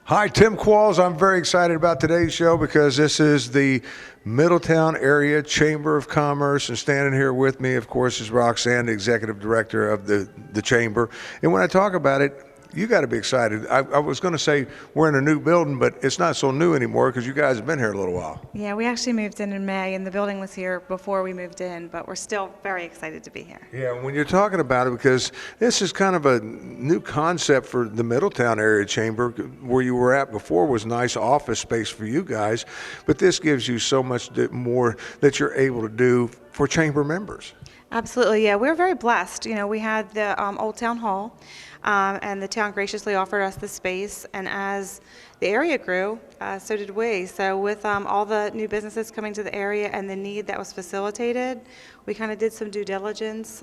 Hi, Tim Qualls. I'm very excited about today's show because this is the Middletown Area Chamber of Commerce, and standing here with me, of course, is Roxanne, the Executive Director of the Chamber. And when I talk about it, you got to be excited. I was going to say we're in a new building, but it's not so new anymore because you guys have been here a little while. Yeah, we actually moved in May, and the building was here before we moved in, but we're still very excited to be here. Yeah, when you're talking about it, because this is kind of a new concept for the Middletown Area Chamber. Where you were at before was nice office space for you guys, but this gives you so much more that you're able to do for chamber members. Absolutely, yeah. We're very blessed. You know, we had the Old Town Hall, and the town graciously offered us the space. And as the area grew, so did we. So with all the new businesses coming to the area and the need that was facilitated, we kind of did some due diligence,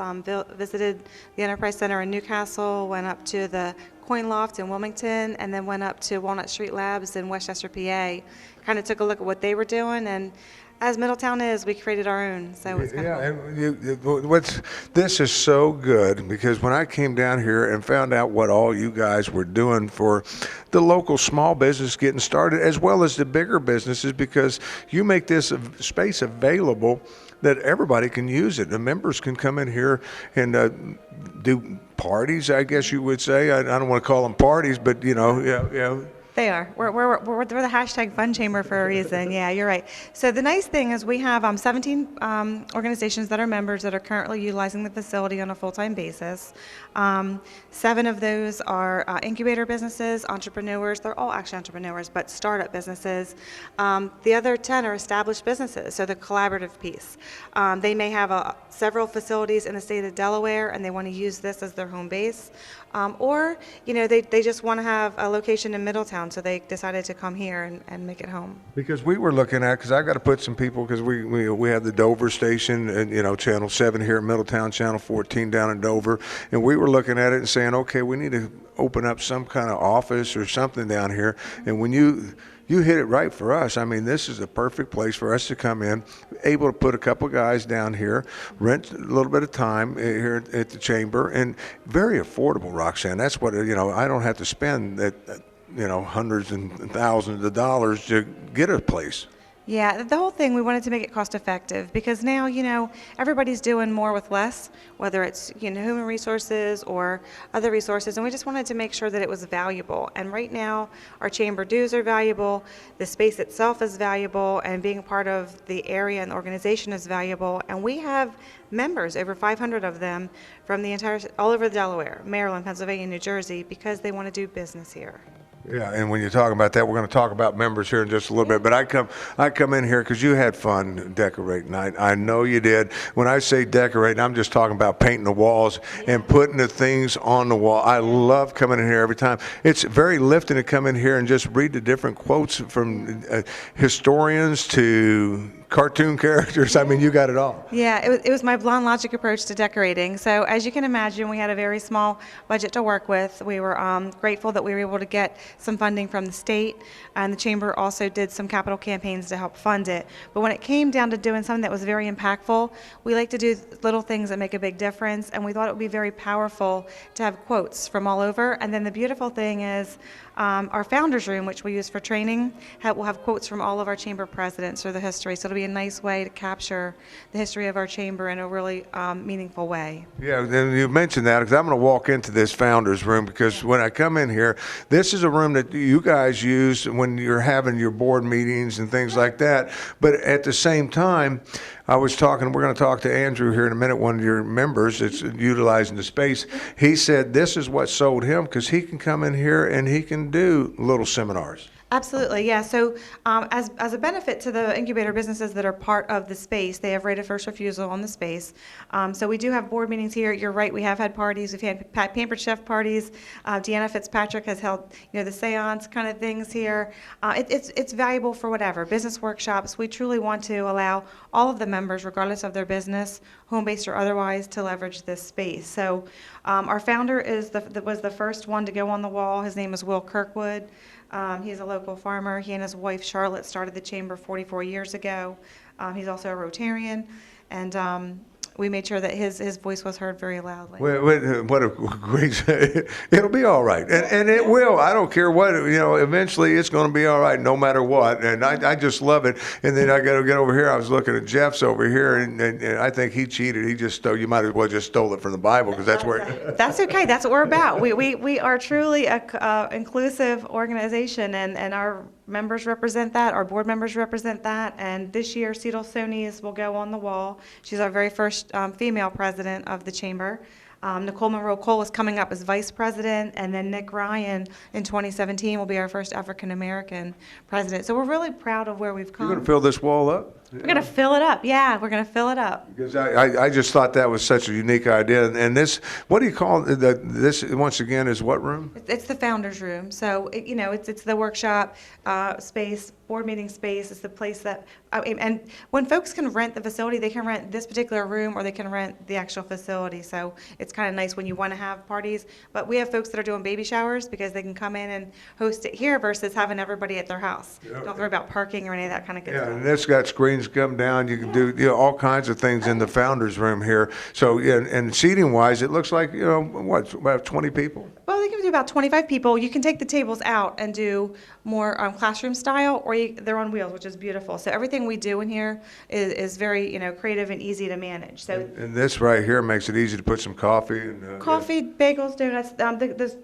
visited the Enterprise Center in Newcastle, went up to the Coin Loft in Wilmington, and then went up to Walnut Street Labs in Westchester, PA. Kind of took a look at what they were doing, and as Middletown is, we created our own. So it's kind and this is so good because when I came down here and found out what all you guys were doing for the local small business getting started, as well as the bigger businesses, because you make this space available that everybody can use it. The members can come in here and do parties, I guess you would say. I don't want to call them parties, but yeah. They are. We're the hashtag Fun Chamber for a reason. Yeah, you're right. So the nice thing is we have 17 organizations that are members that are currently utilizing the facility on a full-time basis. 7 of those are incubator businesses, entrepreneurs. They're all actually entrepreneurs, but startup businesses. The other 10 are established businesses, so the collaborative piece. They may have several facilities in the state of Delaware, and they want to use this as their home base. Or, they just want to have a location in Middletown, so they decided to come here and make it home. Because we were looking at, because I've got to put some people, because we have the Dover station and, Channel 7 here in Middletown, Channel 14 down in Dover, and we were looking at it and saying, okay, we need to open up some kind of office or something down here. And when you hit it right for us. I mean, this is a perfect place for us to come in, able to put a couple of guys down here, rent a little bit of time here at the chamber, and very affordable, Roxanne. That's what, I don't have to spend that, hundreds and thousands of dollars to get a place. Yeah, the whole thing, we wanted to make it cost effective because now, everybody's doing more with less, whether it's, human resources or other resources, and we just wanted to make sure that it was valuable. And right now, our chamber dues are valuable, the space itself is valuable, and being part of the area and the organization is valuable. And we have members, over 500 of them, from all over Delaware, Maryland, Pennsylvania, New Jersey, because they want to do business here. Yeah, and when you're talking about that, we're going to talk about members here in just a little bit. But I come in here because you had fun decorating. I know you did. When I say decorating, I'm just talking about painting the walls and putting the things on the wall. I love coming in here every time. It's very lifting to come in here and just read the different quotes from historians to cartoon characters. I mean, you got it all. Yeah, it was my blonde logic approach to decorating. So as you can imagine, we had a very small budget to work with. We were grateful that we were able to get some funding from the state, and the chamber also did some capital campaigns to help fund it. But when it came down to doing something that was very impactful, we like to do little things that make a big difference, and we thought it would be very powerful to have quotes from all over. And then the beautiful thing is our founders room, which we use for training, will have quotes from all of our chamber presidents or the history. So it'll be a nice way to capture the history of our chamber in a really meaningful way. Yeah, and you mentioned that because I'm going to walk into this founders room because when I come in here, this is a room that you guys use when you're having your board meetings and things like that. But at the same time, we're going to talk to Andrew here in a minute, one of your members that's utilizing the space. He said this is what sold him because he can come in here and he can do little seminars. Absolutely, yeah. So as a benefit to the incubator businesses that are part of the space, they have right of first refusal on the space. So we do have board meetings here. You're right, we have had parties. We've had Pampered Chef parties. Deanna Fitzpatrick has held the seance kind of things here. It's valuable for whatever. Business workshops, we truly want to allow all of the members, regardless of their business, home-based or otherwise, to leverage this space. So our founder was the first one to go on the wall. His name is Will Kirkwood. He's a local farmer. He and his wife Charlotte started the chamber 44 years ago. He's also a Rotarian, and we made sure that his voice was heard very loudly. What a great, it'll be all right. And it will. I don't care what, eventually it's going to be all right no matter what. And I just love it. And then I got to get over here. I was looking at Jeff's over here, and I think he cheated. He just stole, you might as well just stole it from the Bible, because that's where. That's okay. That's what we're about. We are truly a inclusive organization, and our members represent that. Our board members represent that. And this year, Cecil Sonies will go on the wall. She's our very first female president of the chamber. Nicole Monroe Cole is coming up as vice president, and then Nick Ryan in 2017 will be our first African American president. So we're really proud of where we've come. You're going to fill this wall up? We're going to fill it up. Yeah, we're going to fill it up. Because I just thought that was such a unique idea. And this, what do you call this, once again, is what room? It's the founder's room. So, it's the workshop space, board meeting space. It's the place that, and when folks can rent the facility, they can rent this particular room, or they can rent the actual facility. So it's kind of nice when you want to have parties. But we have folks that are doing baby showers because they can come in and host it here versus having everybody at their house. Yeah. Don't have to worry about parking or any of that kind of good Yeah, stuff. and it's got screens come down. You can do all kinds of things in the founders room here. So yeah, and seating wise, it looks like about 20 people. Well, they can do about 25 people. You can take the tables out and do more classroom style, or they're on wheels, which is beautiful. So everything we do in here is very creative and easy to manage. So And this right here makes it easy to put some coffee and coffee, bagels, donuts. The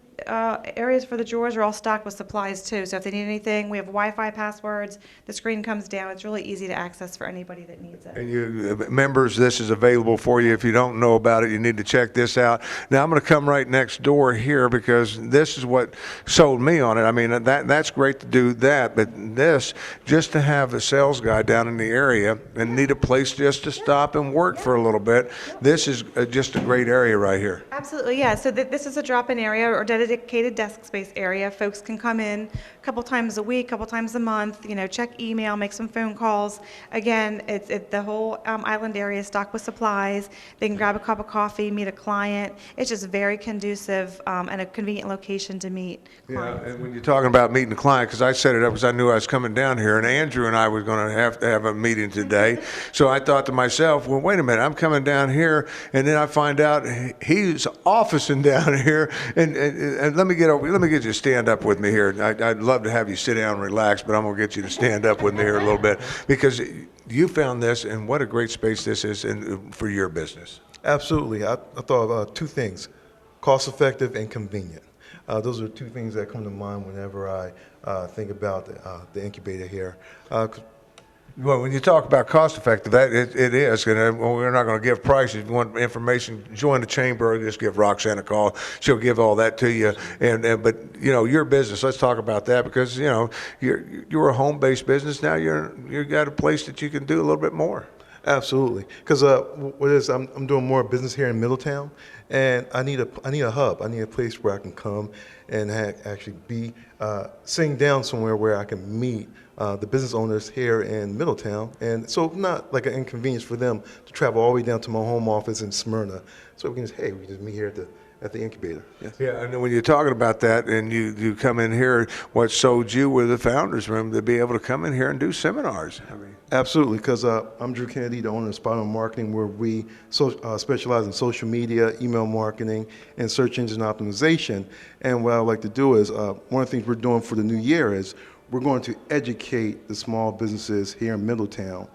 areas for the drawers are all stocked with supplies too. So if they need anything, we have Wi-Fi passwords. The screen comes down. It's really easy to access for anybody that needs it. And you members, this is available for you. If you don't know about it, you need to check this out. Now I'm going to come right next door here, because this is what sold me on it. I mean, that's great to do that, but this, just to have a sales guy down in the area and need a place just to stop and work for a little bit, this is just a great area right here. Absolutely, yeah. So this is a drop-in area or dedicated desk space area. Folks can come in a couple times a week, couple times a month, check email, make some phone calls. Again, it's the whole island area is stocked with supplies. They can grab a cup of coffee, meet a client. It's just very conducive and a convenient location to meet clients. Yeah, and when you're talking about meeting a client, because I set it up because I knew I was coming down here, and Andrew and I were going to have a meeting today. So I thought to myself, well, wait a minute, I'm coming down here, and then I find out he's officing down here, and let me get you to stand up with me here. I'd love to have you sit down and relax, but I'm going to get you to stand up with me here a little bit, because you found this, and what a great space this is for your business. Absolutely. I thought about two things: cost-effective and convenient. Those are two things that come to mind whenever I think about the incubator here. Well, when you talk about cost effective, it is, and we're not going to give prices. If you want information, join the chamber, or just give Roxanne a call. She'll give all that to you. But your business. Let's talk about that, because you're a home-based business now. You got a place that you can do a little bit more. Absolutely, because I'm doing more business here in Middletown, and I need a hub. I need a place where I can come and actually be sitting down somewhere where I can meet the business owners here in Middletown, and so not like an inconvenience for them to travel all the way down to my home office in Smyrna. So we can just meet here at the incubator. Yes. Yeah, and when you're talking about that, and you come in here, what sold you with the founders room to be able to come in here and do seminars. Absolutely, because I'm Drew Kennedy, the owner of Spot On Marketing, where we specialize in social media, email marketing, and search engine optimization. And what I would like to do is, one of the things we're doing for the new year is we're going to educate the small businesses here in Middletown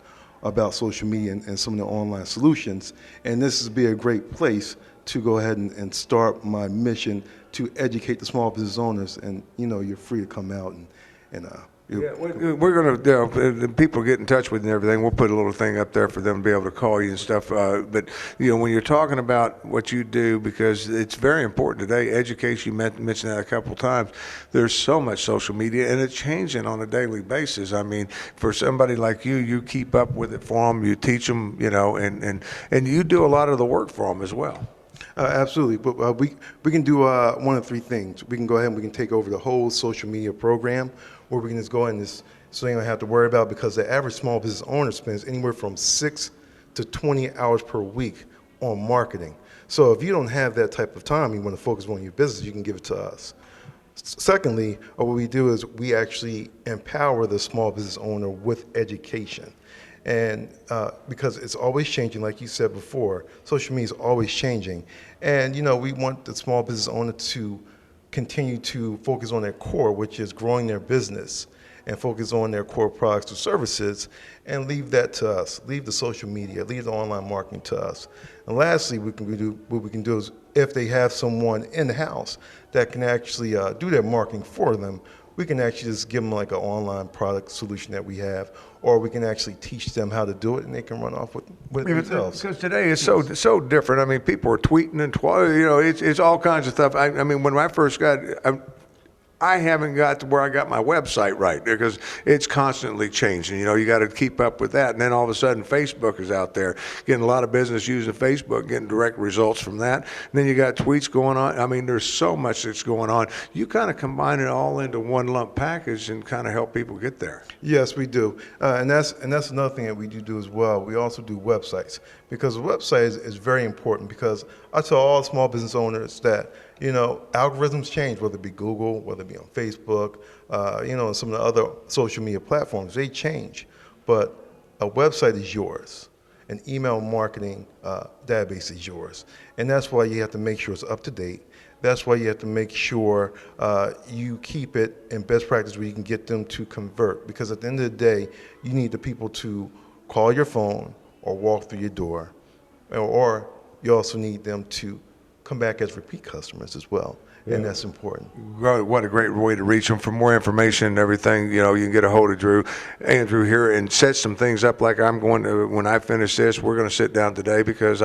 about social media and some of the online solutions. And this would be a great place to go ahead and start my mission to educate the small business owners. And you're free to come out and yeah, we're going to, people get in touch with you and everything. We'll put a little thing up there for them to be able to call you and stuff. But, when you're talking about what you do, because it's very important today, education, you mentioned that a couple of times, there's so much social media, and it's changing on a daily basis. I mean, for somebody like you keep up with it for them, you teach them, and you do a lot of the work for them as well. Absolutely, but we can do one of three things. We can go ahead and we can take over the whole social media program, or we can just go ahead and so you don't have to worry about, because the average small business owner spends anywhere from 6 to 20 hours per week on marketing. So if you don't have that type of time, you want to focus on your business, you can give it to us. Secondly, what we do is we actually empower the small business owner with education. And because it's always changing, like you said before, social media is always changing. And, we want the small business owner to continue to focus on their core, which is growing their business, and focus on their core products or services, and leave that to us. Leave the social media, leave the online marketing to us. And lastly, what we can do is, if they have someone in the house that can actually do their marketing for them, we can actually just give them like an online product solution that we have, or we can actually teach them how to do it, and they can run off with it themselves. Because today is so different. I mean, people are tweeting and it's all kinds of stuff. I mean, when I first got, I haven't got to where I got my website right, because it's constantly changing. You got to keep up with that. And then all of a sudden, Facebook is out there, getting a lot of business using Facebook, getting direct results from that. And then you got tweets going on. I mean, there's so much that's going on. You kind of combine it all into one lump package and kind of help people get there. Yes, we do. And that's another thing that we do as well. We also do websites, because a website is very important, because I tell all small business owners that, algorithms change, whether it be Google, whether it be on Facebook, and some of the other social media platforms, they change. But a website is yours. An email marketing database is yours. And that's why you have to make sure it's up to date. That's why you have to make sure you keep it in best practice where you can get them to convert. Because at the end of the day, you need the people to call your phone or walk through your door. Or you also need them to come back as repeat customers as well. Yeah. And that's important. What a great way to reach them. For more information and everything, you can get a hold of Andrew here, and set some things up. Like I'm going to, when I finish this, we're going to sit down today, because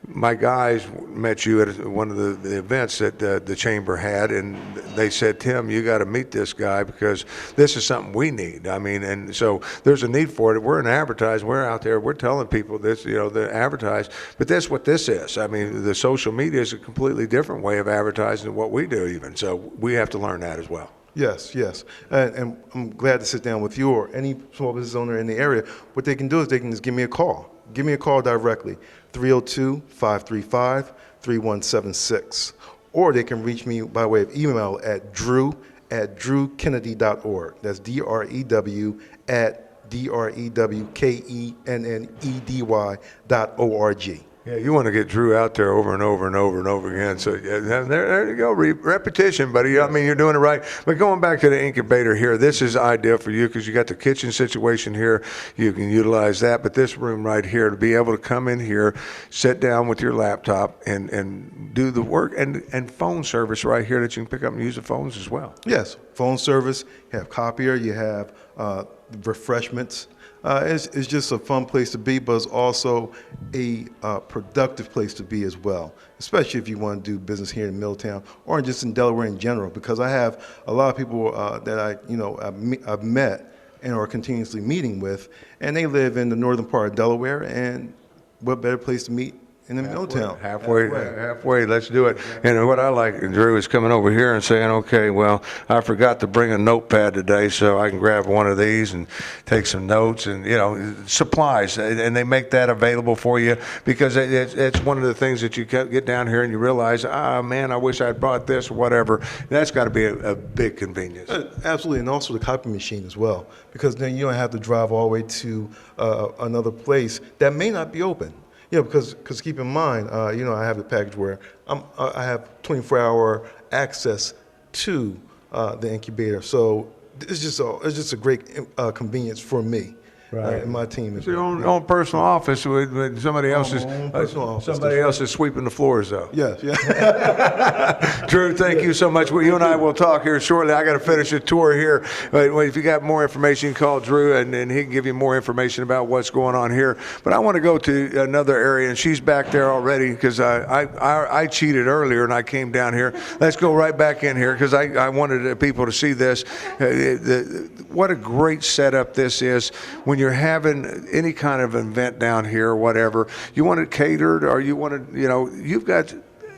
my guys met you at one of the events that the chamber had, and they said, Tim, you got to meet this guy, because this is something we need. I mean, and so there's a need for it. We're in advertising. We're out there. We're telling people this, they advertise. But that's what this is. I mean, the social media is a completely different way of advertising than what we do even. So we have to learn that as well. Yes. And I'm glad to sit down with you or any small business owner in the area. What they can do is they can just give me a call. Give me a call directly, 302-535-3176. Or they can reach me by way of email at drew@drewkennedy.org. That's DREWKENNEDY.org. Yeah, you want to get Drew out there over and over and over and over again. So there you go, repetition, buddy. I mean, you're doing it right. But going back to the incubator here, this is ideal for you, because you got the kitchen situation here. You can utilize that. But this room right here, to be able to come in here, sit down with your laptop and do the work, and phone service right here that you can pick up and use the phones as well. Yes, phone service. You have copier. You have refreshments. It's just a fun place to be, but it's also a productive place to be as well, especially if you want to do business here in Middletown or just in Delaware in general, because I have a lot of people that I've met and are continuously meeting with, and they live in the northern part of Delaware, and what better place to meet in the Middletown. Halfway, let's do it. And what I like, Drew, is coming over here and saying, okay, well, I forgot to bring a notepad today, so I can grab one of these and take some notes, and, supplies. And they make that available for you, because it's one of the things that you get down here and you realize, man, I wish I'd brought this or whatever. That's got to be a big convenience. Absolutely, and also the copy machine as well, because then you don't have to drive all the way to another place that may not be open. Because keep in mind, I have a package where I have 24-hour access to the incubator. So it's just a great convenience for me. Right. And my team is your own personal office with somebody else is sweeping the floors, though. Yes. Drew, thank you so much. You and I will talk here shortly. I got to finish a tour here. But if you got more information, call Drew, and he can give you more information about what's going on here. But I want to go to another area, and she's back there already, because I cheated earlier and I came down here. Let's go right back in here, because I wanted people to see this. What a great setup this is. When you're having any kind of event down here or whatever, you want it catered, or you want it, you've got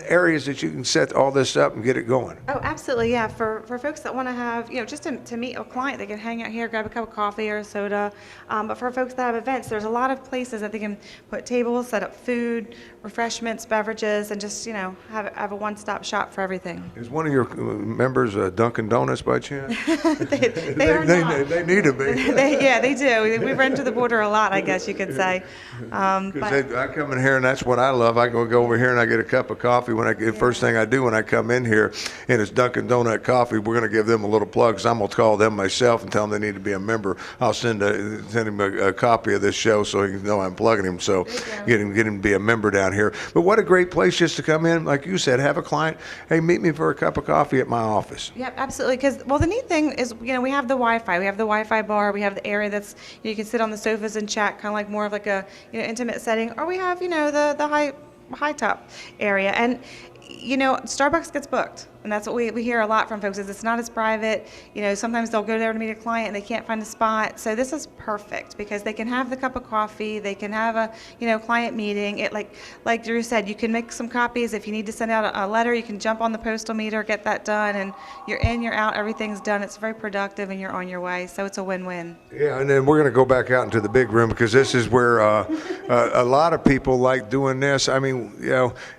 areas that you can set all this up and get it going? Oh, absolutely, yeah. For folks that want to have, just to meet a client, they can hang out here, grab a cup of coffee or a soda. But for folks that have events, there's a lot of places that they can put tables, set up food, refreshments, beverages, and just, have a one-stop shop for everything. Is one of your members Dunkin' Donuts by chance? They are not. They need to be. Yeah, they do. We run to the border a lot, I guess you could say. Because I come in here and that's what I love. I go over here and I get a cup of coffee. First thing I do when I come in here, and it's Dunkin' Donut coffee. We're going to give them a little plug because I'm going to call them myself and tell them they need to be a member. I'll send him a copy of this show so he can know I'm plugging him. So get him to be a member down here. But what a great place just to come in, like you said, have a client. Hey, meet me for a cup of coffee at my office. Yep, absolutely. Because the neat thing is, we have the Wi-Fi. We have the Wi-Fi bar. We have the area that's you can sit on the sofas and chat, kind of like more of like a intimate setting. Or we have the high top area, and Starbucks gets booked. And that's what we hear a lot from folks is it's not as private. Sometimes they'll go there to meet a client and they can't find a spot. So this is perfect because they can have the cup of coffee. They can have a, client meeting. It like Drew said, you can make some copies. If you need to send out a letter, you can jump on the postal meter, get that done, and you're in, you're out, everything's done. It's very productive and you're on your way. So it's a win-win. Yeah, and then we're going to go back out into the big room because this is where a lot of people like doing this. I mean,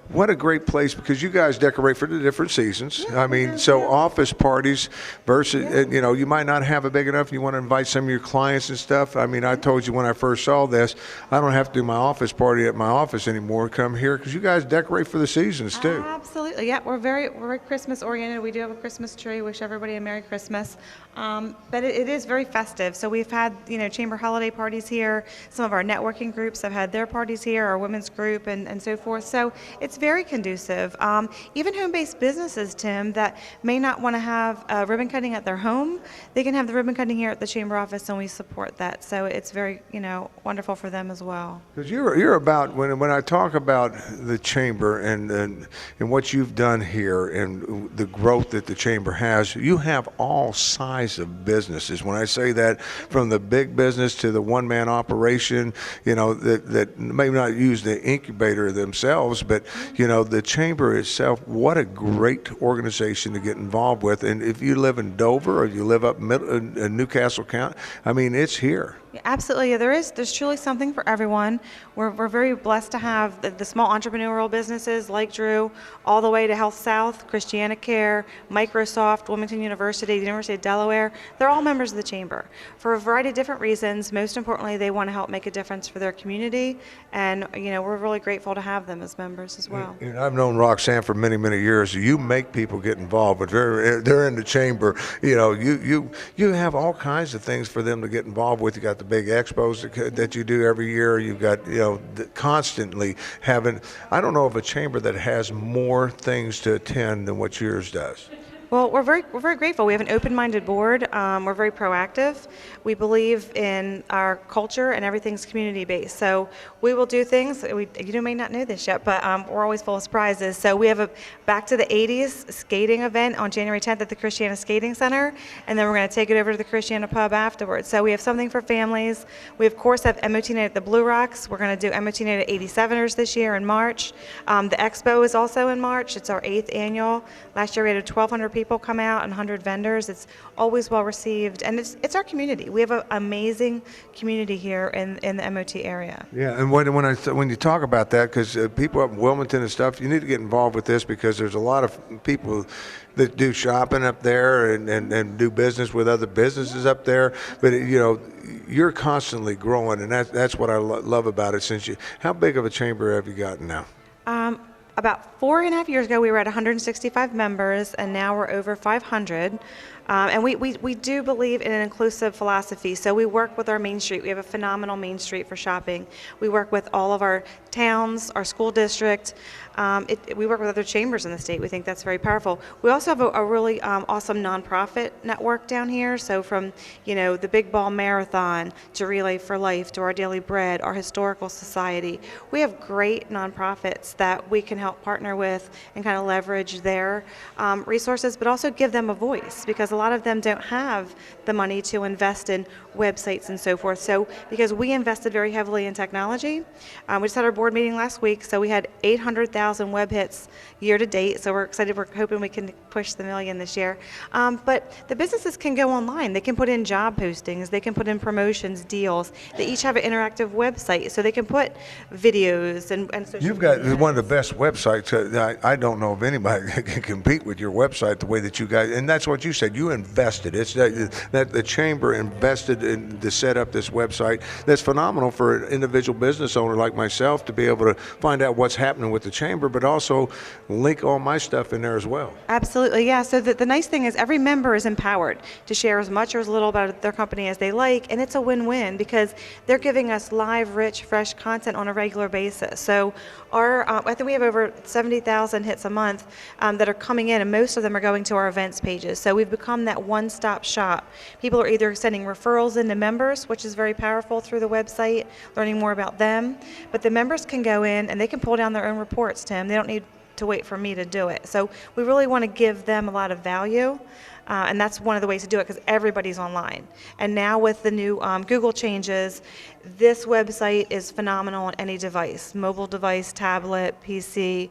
what a great place because you guys decorate for the different seasons. I mean, so office parties versus, you might not have it big enough. You want to invite some of your clients and stuff. I mean, I told you when I first saw this, I don't have to do my office party at my office anymore. Come here because you guys decorate for the seasons too. Absolutely, yeah. We're very Christmas oriented. We do have a Christmas tree. Wish everybody a Merry Christmas. But it is very festive. So we've had chamber holiday parties here. Some of our networking groups have had their parties here. Our women's group and so forth. So it's very conducive. Even home-based businesses, Tim, that may not want to have ribbon cutting at their home, they can have the ribbon cutting here at the chamber office, and we support that. So it's very, wonderful for them as well. Because you're about when I talk about the chamber and what you've done here and the growth that the chamber has, you have all sizes of businesses. When I say that, from the big business to the one-man operation, that may not use the incubator themselves, but the chamber itself. What a great organization to get involved with. And if you live in Dover or you live up in Newcastle County, I mean, it's here. Yeah, absolutely. There's truly something for everyone. We're very blessed to have the small entrepreneurial businesses like Drew, all the way to Health South, Christiana Care, Microsoft, Wilmington University, the University of Delaware. They're all members of the chamber for a variety of different reasons. Most importantly, they want to help make a difference for their community, and we're really grateful to have them as members as well. I've known Roxanne for many, many years. You make people get involved, but they're in the chamber. You have all kinds of things for them to get involved with. You got the big expos that you do every year. You've got constantly having. I don't know of a chamber that has more things to attend than what yours does. Well, we're very grateful. We have an open-minded board. We're very proactive. We believe in our culture and everything's community-based. So we will do things. You may not know this yet, but we're always full of surprises. So we have a Back to the 80s skating event on January 10th at the Christiana Skating Center, and then we're going to take it over to the Christiana Pub afterwards. So we have something for families. We, of course, have MOT Night at the Blue Rocks. We're going to do MOT Night at 87ers this year in March. The Expo is also in March. It's our 8th annual. Last year we had 1,200 people come out and 100 vendors. It's always well received, and it's our community. We have an amazing community here in the MOT area. Yeah, and when you talk about that, because people up in Wilmington and stuff, you need to get involved with this because there's a lot of people that do shopping up there and do business with other businesses up there. But you're constantly growing, and that's what I love about it. How big of a chamber have you gotten now? About 4.5 years ago, we were at 165 members, and now we're over 500. And we do believe in an inclusive philosophy. So we work with our Main Street. We have a phenomenal Main Street for shopping. We work with all of our towns, our school district. We work with other chambers in the state. We think that's very powerful. We also have a really awesome nonprofit network down here. So from the Big Ball Marathon to Relay for Life to our Daily Bread, our Historical Society. We have great nonprofits that we can help partner with and kind of leverage their resources, but also give them a voice, because a lot of them don't have the money to invest in websites and so forth. So because we invested very heavily in technology, we just had our board meeting last week, so we had 800,000 web hits year to date, so we're excited. We're hoping we can push the million this year. But the businesses can go online. They can put in job postings. They can put in promotions, deals. They each have an interactive website, so they can put videos and social You've got media. one of the best websites. I don't know of anybody that can compete with your website the way that you guys, and that's what you said. You invested. It's that the chamber invested to set up this website. That's phenomenal for an individual business owner like myself to be able to find out what's happening with the chamber, but also link all my stuff in there as well. Absolutely, yeah. So the nice thing is every member is empowered to share as much or as little about their company as they like, and it's a win-win because they're giving us live, rich, fresh content on a regular basis. So I think we have over 70,000 hits a month that are coming in, and most of them are going to our events pages. So we've become that one-stop shop. People are either sending referrals into members, which is very powerful through the website, learning more about them, but the members can go in and they can pull down their own reports, Tim. They don't need to wait for me to do it. So we really want to give them a lot of value. And that's one of the ways to do it because everybody's online. And now with the new Google changes, this website is phenomenal on any device, mobile device, tablet, PC.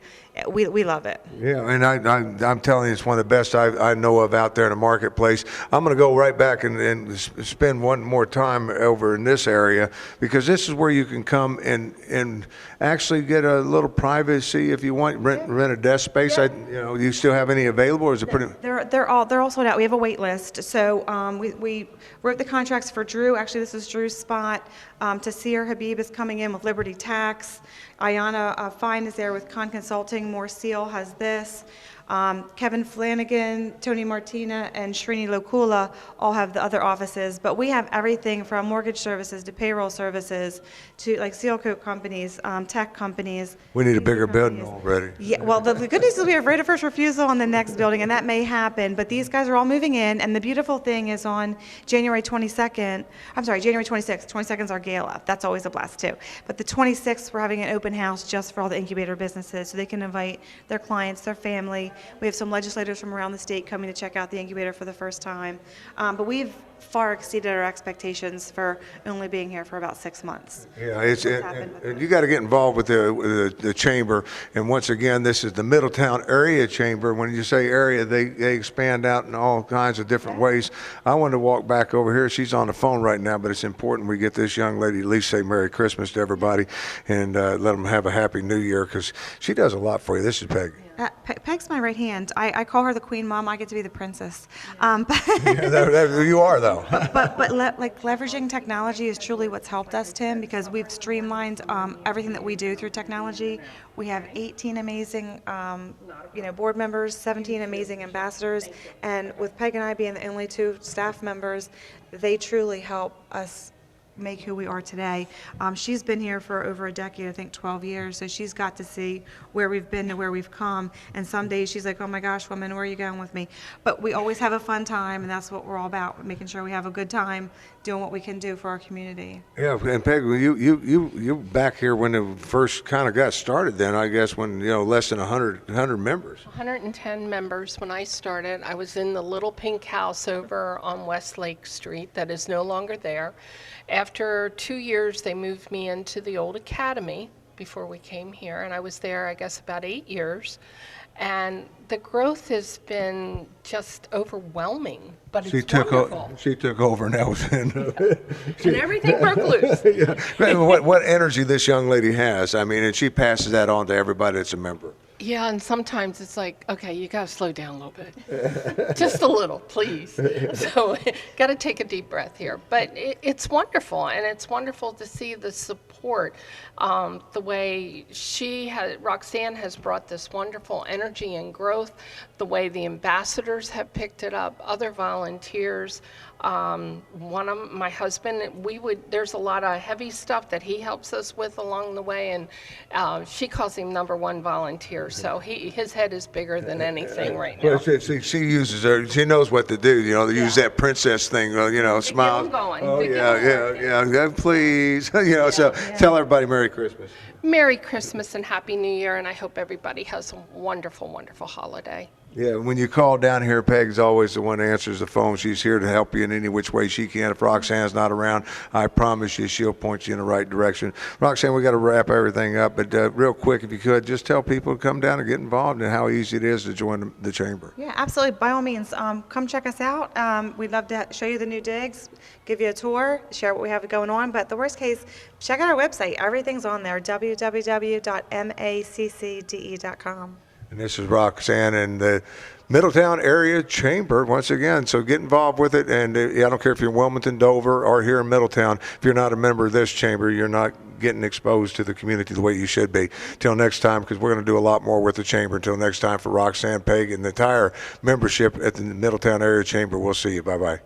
We love it. Yeah, and I'm telling you, it's one of the best I know of out there in the marketplace. I'm going to go right back and spend one more time over in this area because this is where you can come and actually get a little privacy if you want. Rent a desk space. Yeah. Do you still have any available, or is it pretty? They're all sold out. We have a wait list. So we wrote the contracts for Drew. Actually, this is Drew's spot. Tasir Habib is coming in with Liberty Tax. Ayana Fine is there with Con Consulting. Moore Seal has this. Kevin Flanagan, Tony Martina, and Srini Lokula all have the other offices, but we have everything from mortgage services to payroll services to like seal coat companies, tech companies. We need a bigger companies. building already. Yeah, well, the good news is we have right of first refusal on the next building, and that may happen, but these guys are all moving in, and the beautiful thing is on January 26th, 22nd is our gala. That's always a blast too. But the 26th, we're having an open house just for all the incubator businesses, so they can invite their clients, their family. We have some legislators from around the state coming to check out the incubator for the first time. But we've far exceeded our expectations for only being here for about 6 months. Yeah, and you got to get involved with the chamber. And once again, this is the Middletown Area Chamber. When you say area, they expand out in all kinds of different ways. I want to walk back over here. She's on the phone right now, but it's important we get this young lady at least say Merry Christmas to everybody and let them have a Happy New Year because she does a lot for you. This is Peggy. Peg's my right hand. I call her the queen mom. I get to be the princess. You are, though. but leveraging technology is truly what's helped us, Tim, because we've streamlined everything that we do through technology. We have 18 amazing, board members, 17 amazing ambassadors, and with Peg and I being the only 2 staff members, they truly help us make who we are today. She's been here for over a decade, I think 12 years, so she's got to see where we've been to where we've come, and some days she's like, oh my gosh, woman, where are you going with me? But we always have a fun time, and that's what we're all about, making sure we have a good time doing what we can do for our community. Yeah, and Peg, you back here when it first kind of got started then, I guess, when, less than 100 members. 110 members when I started. I was in the little pink house over on West Lake Street that is no longer there. After 2 years, they moved me into the old academy before we came here, and I was there, I guess, about 8 years. And the growth has been just overwhelming, but it's wonderful. She took over now. And everything broke loose. Yeah. What energy this young lady has. I mean, and she passes that on to everybody that's a member. Yeah, and sometimes it's like, okay, you got to slow down a little bit. Just a little, please. So got to take a deep breath here. But it's wonderful, and it's wonderful to see the support, the way Roxanne has brought this wonderful energy and growth, the way the ambassadors have picked it up, other volunteers. One of my husband, there's a lot of heavy stuff that he helps us with along the way, and she calls him #1 volunteer. So his head is bigger than anything right now. Well, she uses she knows what to do. Use that princess thing. Smile. Get 'em going. Oh Get 'em yeah. Please. So tell everybody Merry Christmas. Merry Christmas and Happy New Year, and I hope everybody has a wonderful, wonderful holiday. Yeah, when you call down here, Peg's always the one that answers the phone. She's here to help you in any which way she can. If Roxanne's not around, I promise you she'll point you in the right direction. Roxanne, we got to wrap everything up, but real quick, if you could, just tell people to come down and get involved and how easy it is to join the chamber. Yeah, absolutely. By all means, come check us out. We'd love to show you the new digs, give you a tour, share what we have going on. But the worst case, check out our website. Everything's on there, www.maccde.com. And this is Roxanne and the Middletown Area Chamber once again. So get involved with it. And I don't care if you're in Wilmington, Dover, or here in Middletown. If you're not a member of this chamber, you're not getting exposed to the community the way you should be. Till next time, because we're going to do a lot more with the chamber. Until next time, for Roxanne, Peg, and the entire membership at the Middletown Area Chamber, we'll see you. Bye-bye.